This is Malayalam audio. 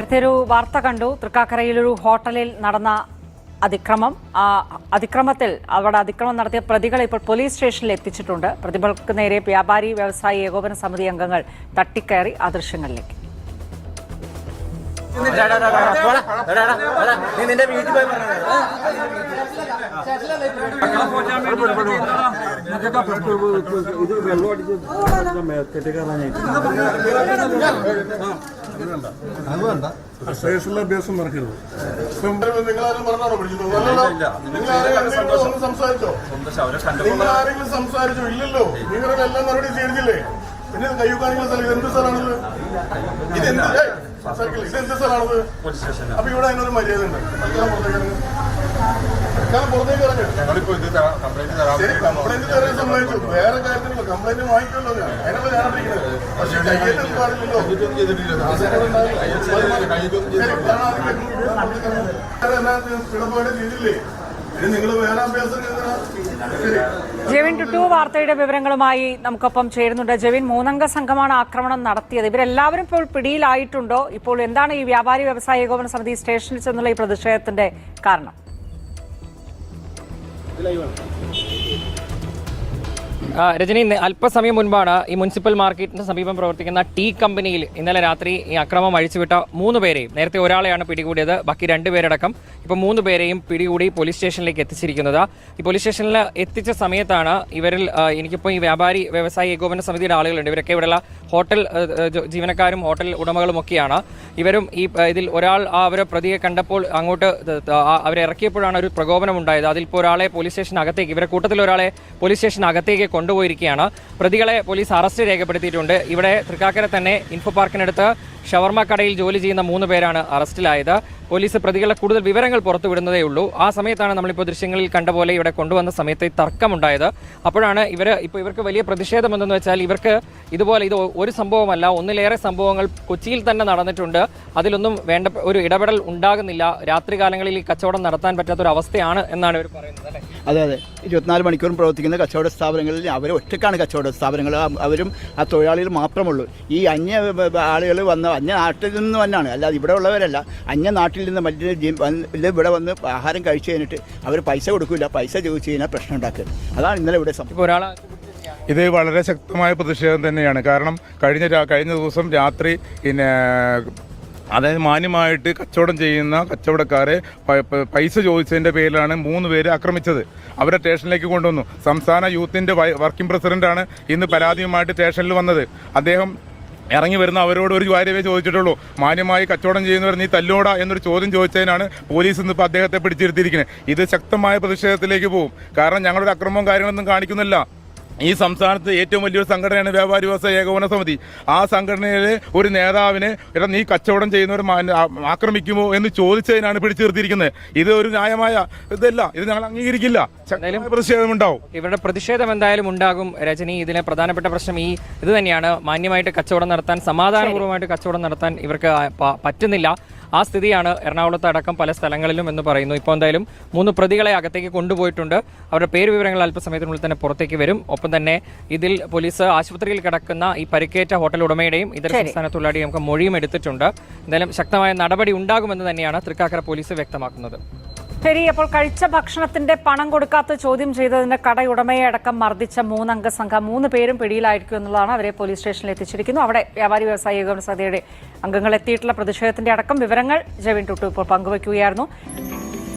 നേരത്തെ വാർത്ത കണ്ടു. തൃക്കാക്കരയിലൊരു ഹോട്ടലിൽ നടന്ന അതിക്രമം. അതിക്രമത്തിൽ അവിടെ അതിക്രമം നടത്തിയ പ്രതികളെ ഇപ്പോൾ പോലീസ് സ്റ്റേഷനിൽ എത്തിച്ചിട്ടുണ്ട്. പ്രതികൾക്ക് നേരെ വ്യാപാരി വ്യവസായി ഏകോപന സമിതി അംഗങ്ങൾ തട്ടിക്കയറി. ആ ദൃശ്യങ്ങളിലേക്ക്. സ്റ്റേഷനിലെ അഭ്യാസം നടക്കരുത്. സംസാരിച്ചോ? ഇല്ലല്ലോ. നിങ്ങളെല്ലാം നടപടി ചെയ്തില്ലേ? പിന്നെ കയ്യൂക്കാണെങ്കിൽ എന്ത് സ്ഥലമാണത്? ഇതെന്ത് സ്ഥലമാണത്? അപ്പൊ ഇവിടെ അതിനൊരു മര്യാദ ഉണ്ട്. പുറത്തേക്ക് ഇറങ്ങി കംപ്ലൈന്റ് തരാൻ സമ്മതിച്ചു. വേറെ കാര്യത്തിനുള്ള കംപ്ലൈന്റ് വാങ്ങിക്കല്ലോ. അതിനുള്ള ഞാനിരിക്കുന്നത്. പക്ഷെ കയ്യേറ്റൊന്നും പാടില്ലല്ലോ. പിടപാട് ചെയ്തില്ലേ? നിങ്ങൾ വേറെ അഭ്യാസം ജെവിൻ ടുട്ടു വാർത്തയുടെ വിവരങ്ങളുമായി നമുക്കൊപ്പം ചേരുന്നുണ്ട്. ജെവിൻ, 3 അംഗ സംഘമാണ് ആക്രമണം നടത്തിയത്. ഇവരെല്ലാവരും ഇപ്പോൾ പിടിയിലായിട്ടുണ്ടോ? ഇപ്പോൾ എന്താണ് ഈ വ്യാപാരി വ്യവസായ ഏകോപന സമിതി സ്റ്റേഷനിൽ ചെന്നുള്ള ഈ പ്രതിഷേധത്തിന്റെ കാരണം? രജനി, അല്പസമയം മുൻപാണ് ഈ മുനിസിപ്പൽ മാർക്കറ്റിന് സമീപം പ്രവർത്തിക്കുന്ന ടീ കമ്പനിയിൽ ഇന്നലെ രാത്രി ഈ അക്രമം അഴിച്ചുവിട്ട 3 പേരെയും, നേരത്തെ ഒരാളെയാണ് പിടികൂടിയത്, ബാക്കി 2 പേരടക്കം ഇപ്പോൾ 3 പേരെയും പിടികൂടി പോലീസ് സ്റ്റേഷനിലേക്ക് എത്തിച്ചിരിക്കുന്നത്. ഈ പോലീസ് സ്റ്റേഷനിൽ എത്തിച്ച സമയത്താണ് ഇവരിൽ എനിക്കിപ്പോൾ ഈ വ്യാപാരി വ്യവസായി ഏകോപന സമിതിയുടെ ആളുകളുണ്ട്. ഇവരൊക്കെ ഇവിടെയുള്ള ഹോട്ടൽ ജീവനക്കാരും ഹോട്ടൽ ഉടമകളും ഒക്കെയാണ്. ഇവരും ഇതിൽ ഒരാൾ അവരെ പ്രതിയെ കണ്ടപ്പോൾ അങ്ങോട്ട് അവരെ ഇറക്കിയപ്പോഴാണ് ഒരു പ്രകോപനം ഉണ്ടായത്. അതിലിപ്പോൾ ഒരാളെ പോലീസ് സ്റ്റേഷനകത്തേക്ക്, ഇവരെ കൂട്ടത്തിൽ ഒരാളെ പോലീസ് സ്റ്റേഷനകത്തേക്ക് കൊണ്ടുപോയിരിക്കുകയാണ്. പ്രതികളെ പോലീസ് അറസ്റ്റ് രേഖപ്പെടുത്തിയിട്ടുണ്ട്. ഇവിടെ തൃക്കാക്കര തന്നെ ഇൻഫോ പാർക്കിനടുത്ത് ഷവർമ കടയിൽ ജോലി ചെയ്യുന്ന 3 പേരാണ് അറസ്റ്റിലായത്. പോലീസ് പ്രതികളെ കൂടുതൽ വിവരങ്ങൾ പുറത്തുവിടുന്നതേ ഉള്ളൂ. ആ സമയത്താണ് നമ്മളിപ്പോൾ ദൃശ്യങ്ങളിൽ കണ്ട പോലെ ഇവിടെ കൊണ്ടുവന്ന സമയത്ത് തർക്കമുണ്ടായത്. അപ്പോഴാണ് ഇവർക്ക് വലിയ പ്രതിഷേധം എന്തെന്ന് വെച്ചാൽ ഇത് ഒരു സംഭവമല്ല, ഒന്നിലേറെ സംഭവങ്ങൾ കൊച്ചിയിൽ തന്നെ നടന്നിട്ടുണ്ട്. അതിലൊന്നും വേണ്ട ഒരു ഇടപെടൽ ഉണ്ടാകുന്നില്ല. രാത്രികാലങ്ങളിൽ ഈ കച്ചവടം നടത്താൻ പറ്റാത്തൊരു അവസ്ഥയാണ് എന്നാണ് ഇവർ പറയുന്നത്, അല്ലേ? അതെ, 24 മണിക്കൂറും പ്രവർത്തിക്കുന്ന കച്ചവട സ്ഥാപനങ്ങളിൽ അവർ ഒറ്റക്കാണ് കച്ചവട സ്ഥാപനങ്ങൾ. അവരും ആ തൊഴിലാളികൾ മാത്രമുള്ളൂ. ഈ അന്യ ആളുകൾ അന്യ നാട്ടിൽ നിന്ന് തന്നെയാണ്, അല്ലാതെ ഇവിടെ ഉള്ളവരല്ല. അന്യ നാട്ടിൽ നിന്ന് ഇവിടെ വന്ന് ആഹാരം കഴിച്ചു കഴിഞ്ഞിട്ട് അവർ പൈസ കൊടുക്കില്ല. പൈസ ചോദിച്ചു കഴിഞ്ഞാൽ പ്രശ്നം ഉണ്ടാക്കുക. അതാണ് ഇന്നലെ ഇവിടെ സംഭവം. ഇത് വളരെ ശക്തമായ പ്രതിഷേധം തന്നെയാണ്. കാരണം കഴിഞ്ഞ ദിവസം രാത്രി അതായത് മാന്യമായിട്ട് കച്ചവടം ചെയ്യുന്ന കച്ചവടക്കാരെ പൈസ ചോദിച്ചതിൻ്റെ പേരിലാണ് 3 പേര് ആക്രമിച്ചത്. അവരെ സ്റ്റേഷനിലേക്ക് കൊണ്ടുവന്നു. സംസ്ഥാന യൂത്തിൻ്റെ വർക്കിംഗ് പ്രസിഡന്റാണ് ഇന്ന് പരാതിയുമായിട്ട് സ്റ്റേഷനിൽ വന്നത്. അദ്ദേഹം ഇറങ്ങി വരുന്ന അവരോട് ഒരു കാര്യമേ ചോദിച്ചിട്ടുള്ളൂ, മാന്യമായി കച്ചവടം ചെയ്യുന്നവർ നീ തല്ലോടാ എന്നൊരു ചോദ്യം ചോദിച്ചതിനാണ് പോലീസ് ഇന്നിപ്പോൾ അദ്ദേഹത്തെ പിടിച്ചിരുത്തിയിരിക്കുന്നത്. ഇത് ശക്തമായ പ്രതിഷേധത്തിലേക്ക് പോകും. കാരണം ഞങ്ങളുടെ അക്രമവും കാര്യങ്ങളൊന്നും കാണിക്കുന്നില്ല. ഈ സംസ്ഥാനത്ത് ഏറ്റവും വലിയൊരു സംഘടനയാണ് വ്യാപാരി വ്യവസായ ഏകോപന സമിതി. ആ സംഘടനയിലെ ഒരു നേതാവിനെ നീ കച്ചവടം ചെയ്യുന്നവർ ആക്രമിക്കുമോ എന്ന് ചോദിച്ചതിനാണ് പിടിച്ചു നിർത്തിയിരിക്കുന്നത്. ഇത് ഒരു ന്യായമായ ഇതല്ല. ഇത് ഞങ്ങൾ അംഗീകരിക്കില്ല. പ്രതിഷേധമുണ്ടാവും. ഇവരുടെ പ്രതിഷേധം എന്തായാലും ഉണ്ടാകും. രജനി, ഇതിലെ പ്രധാനപ്പെട്ട പ്രശ്നം ഇത് തന്നെയാണ്. മാന്യമായിട്ട് കച്ചവടം നടത്താൻ, സമാധാനപൂർവ്വമായിട്ട് കച്ചവടം നടത്താൻ ഇവർക്ക് പറ്റുന്നില്ല. ആ സ്ഥിതിയാണ് എറണാകുളത്ത് അടക്കം പല സ്ഥലങ്ങളിലും എന്ന് പറയുന്നു. ഇപ്പോൾ എന്തായാലും 3 പ്രതികളെ അകത്തേക്ക് കൊണ്ടുപോയിട്ടുണ്ട്. അവരുടെ പേര് വിവരങ്ങൾ അല്പസമയത്തിനുള്ളിൽ തന്നെ പുറത്തേക്ക് വരും. ഒപ്പം തന്നെ ഇതിൽ പോലീസ് ആശുപത്രിയിൽ കിടക്കുന്ന ഈ പരിക്കേറ്റ ഹോട്ടൽ ഉടമയുടെയും ഇതര സംസ്ഥാന തൊഴിലാളിയും നമുക്ക് മൊഴിയും എടുത്തിട്ടുണ്ട്. എന്തായാലും ശക്തമായ നടപടി ഉണ്ടാകുമെന്ന് തന്നെയാണ് തൃക്കാക്കര പോലീസ് വ്യക്തമാക്കുന്നത്. ശരി, അപ്പോൾ കഴിച്ച ഭക്ഷണത്തിന്റെ പണം കൊടുക്കാത്ത ചോദ്യം ചെയ്തതിന്റെ കടയുടമയെ അടക്കം മർദ്ദിച്ച 3 അംഗ സംഘം 3 പേരും പിടിയിലായിരിക്കും എന്നുള്ളതാണ്. അവരെ പോലീസ് സ്റ്റേഷനിൽ എത്തിച്ചിരിക്കുന്നു. അവിടെ വ്യാപാരി വ്യവസായ ഏകോപന സമിതിയുടെ അംഗങ്ങൾ എത്തിയിട്ടുള്ള പ്രതിഷേധത്തിന്റെ അടക്കം വിവരങ്ങൾ ജെവിൻ ടുട്ടു ഇപ്പോൾ പങ്കുവയ്ക്കുകയായിരുന്നു.